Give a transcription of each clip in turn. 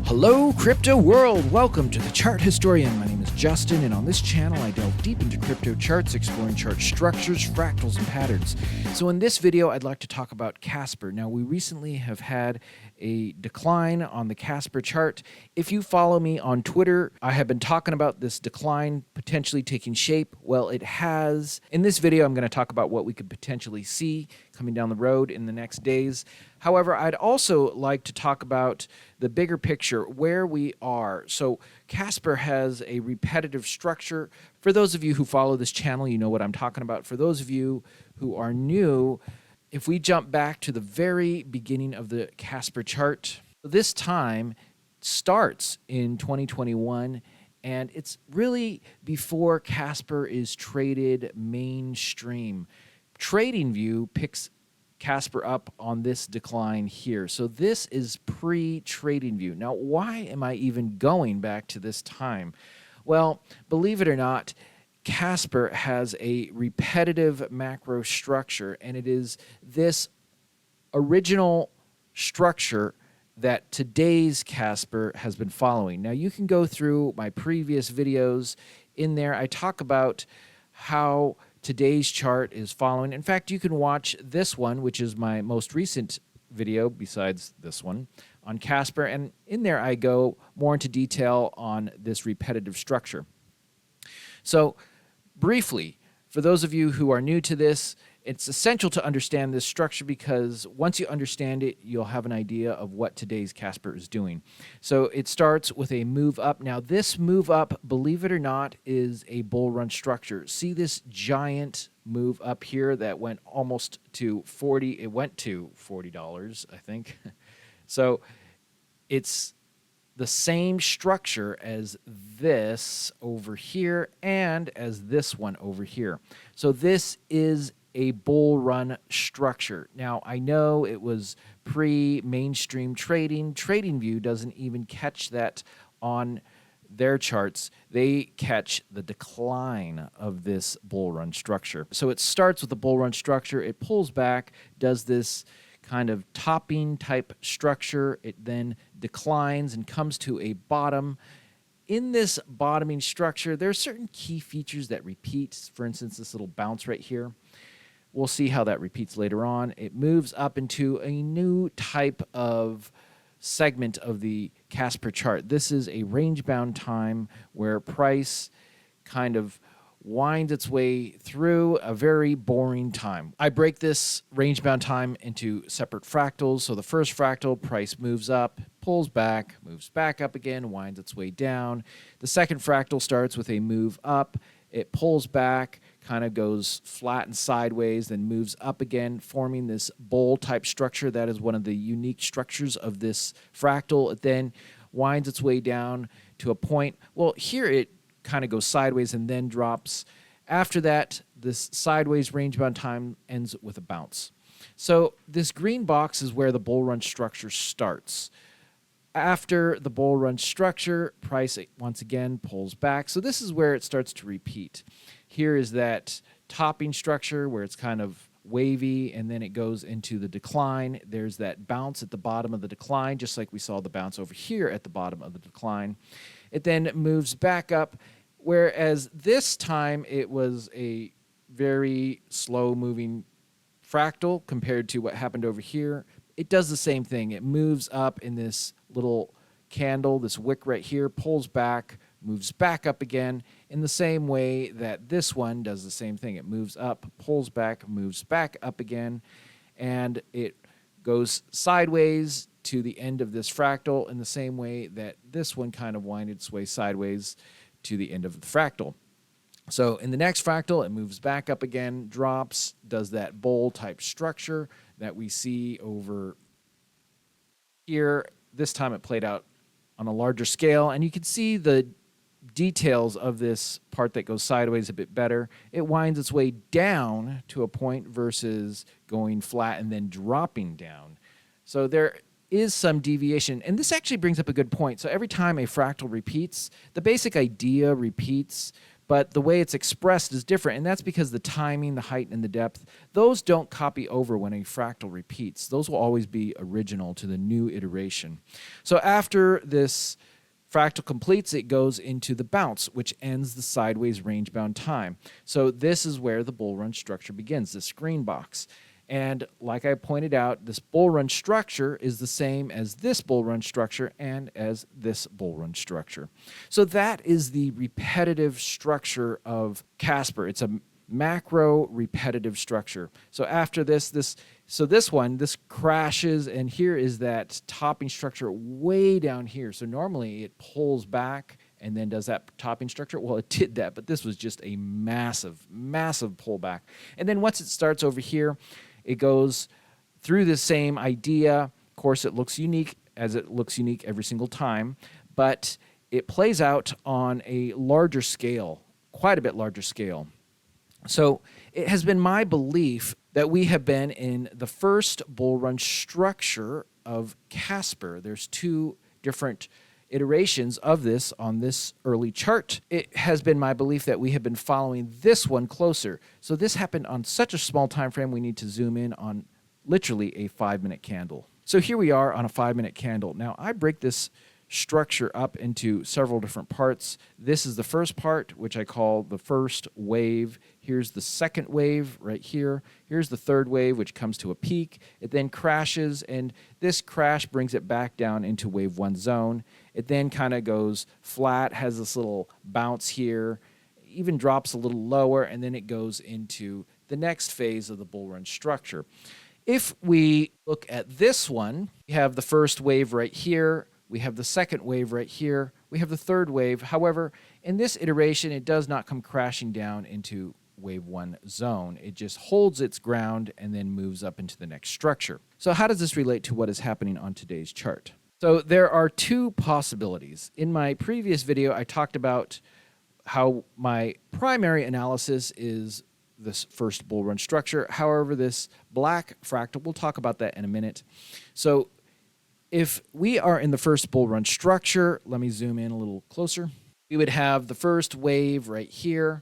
Hello, crypto world! Welcome to the Chart Historian. My name is Justin, and on this channel, I delve deep into crypto charts, exploring chart structures, fractals, and patterns. So in this video, I'd like to talk about Casper. Now, we recently have had a decline on the Casper chart. If you follow me on Twitter, I have been talking about this decline potentially taking shape. Well, it has. In this video, I'm going to talk about what we could potentially see coming down the road in the next days. However, I'd also like to talk about the bigger picture, where we are. So Casper has a repetitive structure. For those of you who follow this channel, you know what I'm talking about. For those of you who are new, if we jump back to the very beginning of the Casper chart, this time starts in 2021, and it's really before Casper is traded mainstream. TradingView picks Casper up on this decline here. So this is pre-TradingView. Now, why am I even going back to this time? Well, believe it or not, Casper has a repetitive macro structure, and it is this original structure that today's Casper has been following. Now, you can go through my previous videos. In there, I talk about how today's chart is following. In fact, you can watch this one, which is my most recent video besides this one, on Casper. And in there, I go more into detail on this repetitive structure. So briefly, for those of you who are new to this, it's essential to understand this structure because once you understand it, you'll have an idea of what today's Casper is doing. So it starts with a move up. Now, this move up, believe it or not, is a bull run structure. See this giant move up here that went almost to 40. It went to $40, I think. So it's the same structure as this over here and as this one over here. So this is a bull run structure. Now, I know it was pre-mainstream trading. TradingView doesn't even catch that on their charts. They catch the decline of this bull run structure. So it starts with a bull run structure. It pulls back, does this kind of topping type structure. It then declines and comes to a bottom. In this bottoming structure, there are certain key features that repeat. For instance, this little bounce right here. We'll see how that repeats later on. It moves up into a new type of segment of the Casper chart. This is a range-bound time where price kind of winds its way through a very boring time. I break this range-bound time into separate fractals. So the first fractal, price moves up, pulls back, moves back up again, winds its way down. The second fractal starts with a move up. It pulls back, kind of goes flat and sideways, then moves up again, forming this bowl-type structure. That is one of the unique structures of this fractal. It then winds its way down to a point. Well, here it kind of goes sideways and then drops. After that, this sideways range-bound time ends with a bounce. So this green box is where the bull run structure starts. After the bull run structure, price once again pulls back. So this is where it starts to repeat. Here is that topping structure where it's kind of wavy, and then it goes into the decline. There's that bounce at the bottom of the decline, just like we saw the bounce over here at the bottom of the decline. It then moves back up, whereas this time it was a very slow-moving fractal compared to what happened over here. It does the same thing. It moves up in this little candle, this wick right here, pulls back, moves back up again in the same way that this one does the same thing. It moves up, pulls back, moves back up again, and it goes sideways to the end of this fractal in the same way that this one kind of winded its way sideways to the end of the fractal. So in the next fractal, it moves back up again, drops, does that bowl type structure that we see over here. This time it played out on a larger scale, and you can see the details of this part that goes sideways a bit better. It winds its way down to a point versus going flat and then dropping down. So there is some deviation, and this actually brings up a good point. So every time a fractal repeats, the basic idea repeats, but the way it's expressed is different, and that's because the timing, the height, and the depth, those don't copy over when a fractal repeats. Those will always be original to the new iteration. So after this fractal completes, it goes into the bounce, which ends the sideways range-bound time. So this is where the bull run structure begins, this green box. And like I pointed out, this bull run structure is the same as this bull run structure and as this bull run structure. So that is the repetitive structure of Casper. It's a macro repetitive structure. So after this one crashes, and here is that topping structure way down here. So normally it pulls back and then does that topping structure. Well, it did that, but this was just a massive, massive pullback. And then once it starts over here, it goes through the same idea. Of course, it looks unique, as it looks unique every single time, but it plays out on a larger scale, quite a bit larger scale. So it has been my belief that we have been in the first bull run structure of Casper. There's two different iterations of this on this early chart. It has been my belief that we have been following this one closer. So this happened on such a small time frame, we need to zoom in on literally a 5-minute candle. So here we are on a 5-minute candle. Now I break this structure up into several different parts. This is the first part, which I call the first wave. Here's the second wave right here. Here's the third wave, which comes to a peak. It then crashes, and this crash brings it back down into wave 1 zone. It then kind of goes flat, has this little bounce here, even drops a little lower, and then it goes into the next phase of the bull run structure. If we look at this one, we have the first wave right here. We have the second wave right here. We have the third wave. However, in this iteration, it does not come crashing down into wave 1 zone. It just holds its ground and then moves up into the next structure. So how does this relate to what is happening on today's chart? So there are two possibilities. In my previous video, I talked about how my primary analysis is this first bull run structure. However, this black fractal, we'll talk about that in a minute. So if we are in the first bull run structure, let me zoom in a little closer. We would have the first wave right here,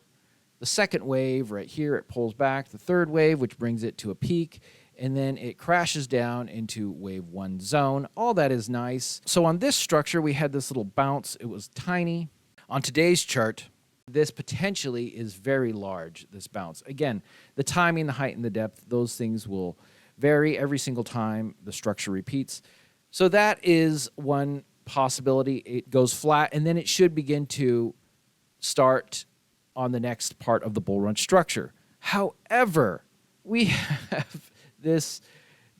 the second wave right here, it pulls back, the third wave, which brings it to a peak, and then it crashes down into wave 1 zone. All that is nice. So on this structure, we had this little bounce. It was tiny. On today's chart, this potentially is very large, this bounce. Again, the timing, the height, and the depth, those things will vary every single time the structure repeats. So that is one possibility. It goes flat, and then it should begin to start on the next part of the bull run structure. However, we have this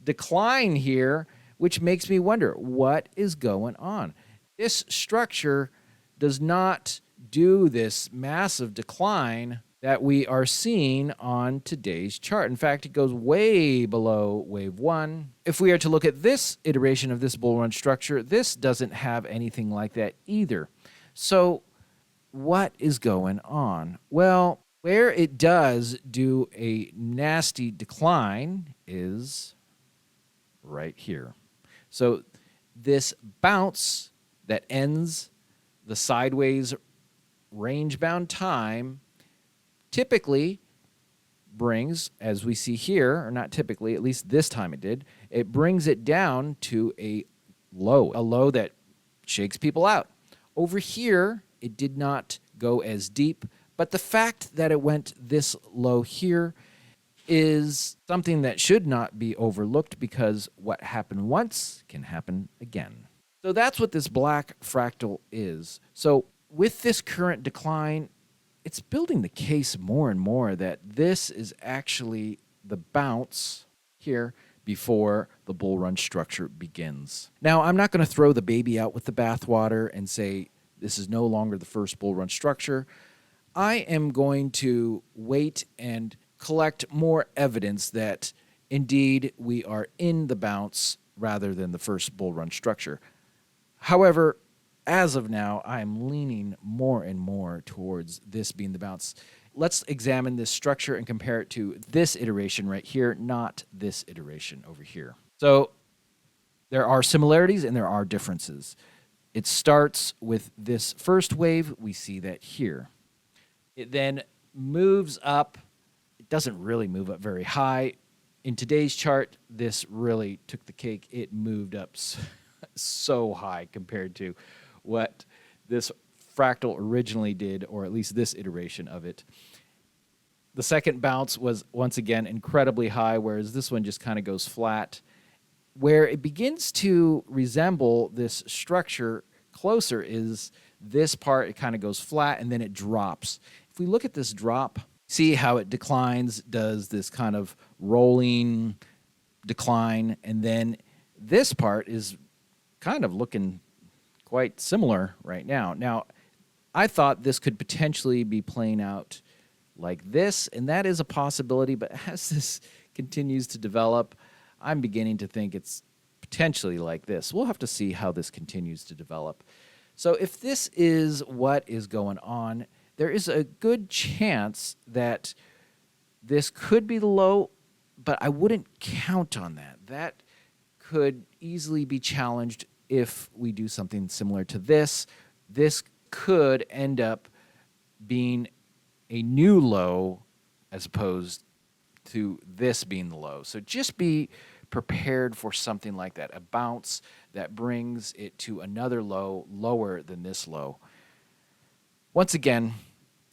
decline here, which makes me wonder, what is going on? This structure does not do this massive decline that we are seeing on today's chart. In fact, it goes way below wave 1. If we are to look at this iteration of this bull run structure, this doesn't have anything like that either. So what is going on? Well, where it does do a nasty decline is right here. So this bounce that ends the sideways range-bound time typically brings, as we see here, or not typically, at least this time it did, it brings it down to a low that shakes people out. Over here, it did not go as deep, but the fact that it went this low here is something that should not be overlooked, because what happened once can happen again. So that's what this black fractal is. So with this current decline, it's building the case more and more that this is actually the bounce here before the bull run structure begins. Now, I'm not going to throw the baby out with the bathwater and say this is no longer the first bull run structure. I am going to wait and collect more evidence that indeed we are in the bounce rather than the first bull run structure. However, as of now, I am leaning more and more towards this being the bounce. Let's examine this structure and compare it to this iteration right here, not this iteration over here. So there are similarities and there are differences. It starts with this first wave. We see that here. It then moves up. It doesn't really move up very high. In today's chart, this really took the cake. It moved up so high compared to what this fractal originally did, or at least this iteration of it. The second bounce was, once again, incredibly high, whereas this one just kind of goes flat. Where it begins to resemble this structure closer is this part. It kind of goes flat, and then it drops. If we look at this drop, see how it declines, does this kind of rolling decline, and then this part is kind of looking quite similar right now. Now, I thought this could potentially be playing out like this, and that is a possibility, but as this continues to develop, I'm beginning to think it's potentially like this. We'll have to see how this continues to develop. So if this is what is going on, there is a good chance that this could be the low, but I wouldn't count on that. That could easily be challenged if we do something similar to this. This could end up being a new low as opposed to this being the low. So just be prepared for something like that, a bounce that brings it to another low lower than this low. Once again,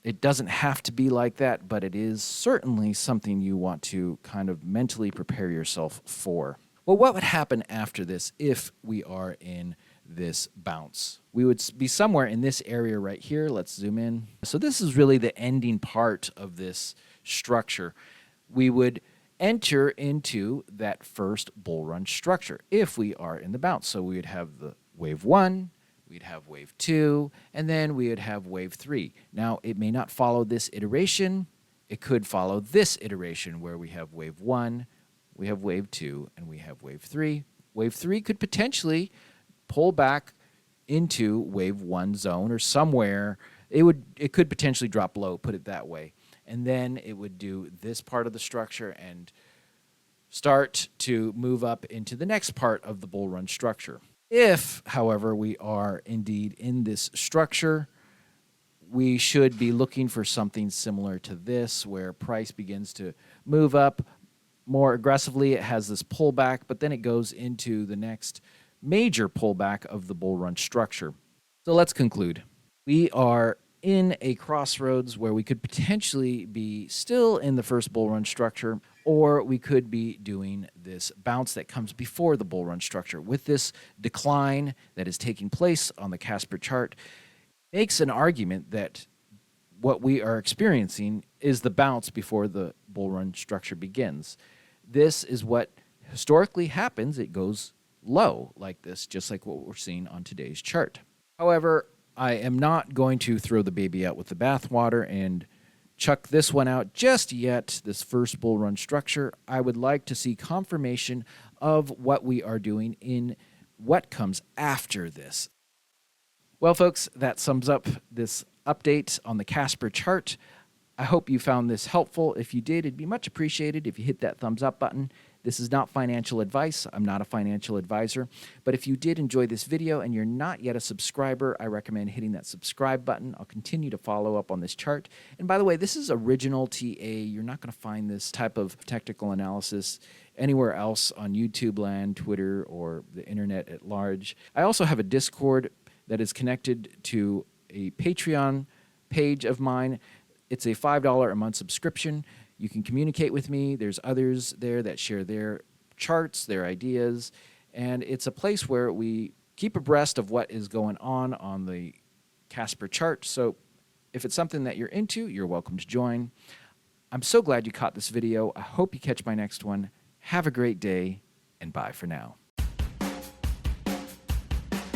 it doesn't have to be like that, but it is certainly something you want to kind of mentally prepare yourself for. Well, what would happen after this if we are in this bounce? We would be somewhere in this area right here. Let's zoom in. So this is really the ending part of this structure. We would enter into that first bull run structure if we are in the bounce. So we would have the wave 1, we'd have wave 2, and then we would have wave 3. Now, it may not follow this iteration. It could follow this iteration where we have wave 1, we have wave 2, and we have wave 3. Wave 3 could potentially pull back into wave 1 zone or somewhere. It could potentially drop low, put it that way. And then it would do this part of the structure and start to move up into the next part of the bull run structure. If, however, we are indeed in this structure, we should be looking for something similar to this, where price begins to move up more aggressively. It has this pullback, but then it goes into the next major pullback of the bull run structure. So let's conclude. We are in a crossroads where we could potentially be still in the first bull run structure, or we could be doing this bounce that comes before the bull run structure. With this decline that is taking place on the Casper chart, makes an argument that what we are experiencing is the bounce before the bull run structure begins. This is what historically happens. It goes low like this, just like what we're seeing on today's chart. However, I am not going to throw the baby out with the bathwater and chuck this one out just yet, this first bull run structure. I would like to see confirmation of what we are doing in what comes after this. Well, folks, that sums up this update on the Casper chart. I hope you found this helpful. If you did, it'd be much appreciated if you hit that thumbs up button. This is not financial advice. I'm not a financial advisor. But if you did enjoy this video and you're not yet a subscriber, I recommend hitting that subscribe button. I'll continue to follow up on this chart. And by the way, this is original TA. You're not going to find this type of technical analysis anywhere else on YouTube land, Twitter, or the internet at large. I also have a Discord that is connected to a Patreon page of mine. It's a $5 a month subscription. You can communicate with me. There's others there that share their charts, their ideas, and it's a place where we keep abreast of what is going on the Casper chart. So if it's something that you're into, you're welcome to join. I'm so glad you caught this video. I hope you catch my next one. Have a great day, and bye for now.